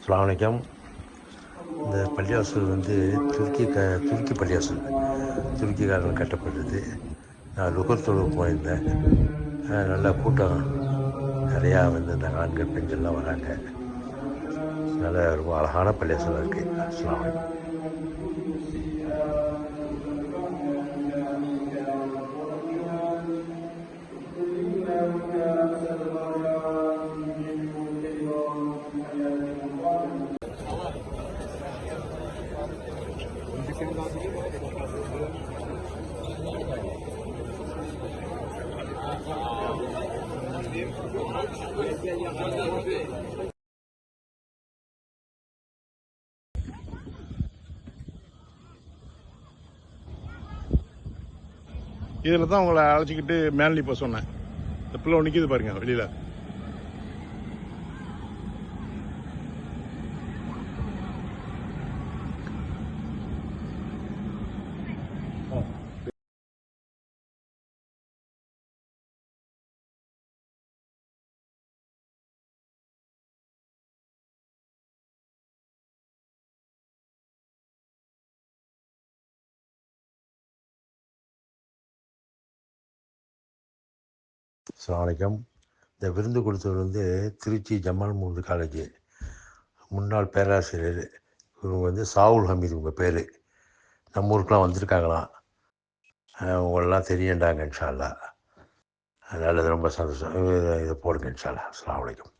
அஸ்ஸலாமு அலைக்கும். இந்த பள்ளிவாசல் வந்து துருக்கி பள்ளிவாசல், துருக்கிக்காரர்கள் கட்டப்பட்டது. நான் லுகர் தொழுக போயிருந்தேன். நல்லா கூட்டம் நிறையா வந்து இந்த ஆண்கள் பெண்கள்லாம் வராங்க. நல்ல ரொம்ப அழகான பள்ளிவாசலாக இருக்குது. அஸ்ஸலாமு அலைக்கும். இதில் தான் உங்களை அழைச்சிக்கிட்டு மேன்லி போக சொன்னேன். இந்த பிள்ளை நிற்கிது பாருங்க வெளியில். அஸ்ஸலாமு அலைக்கும். இந்த விருந்து கொடுத்தவர் வந்து திருச்சி ஜமால் முஹம்மது காலேஜ் முன்னாள் பேராசிரியர். இவங்க வந்து சாவுல் ஹமீது, உங்கள் பேர். நம்ம ஊருக்கெலாம் வந்திருக்காங்களாம். உங்களெல்லாம் தெரியண்டாங்க இன்ஷா அல்லாஹ். அதனால் ரொம்ப சந்தோஷம். இதை போடுங்க இன்ஷா அல்லாஹ். அஸ்ஸலாமு அலைக்கும்.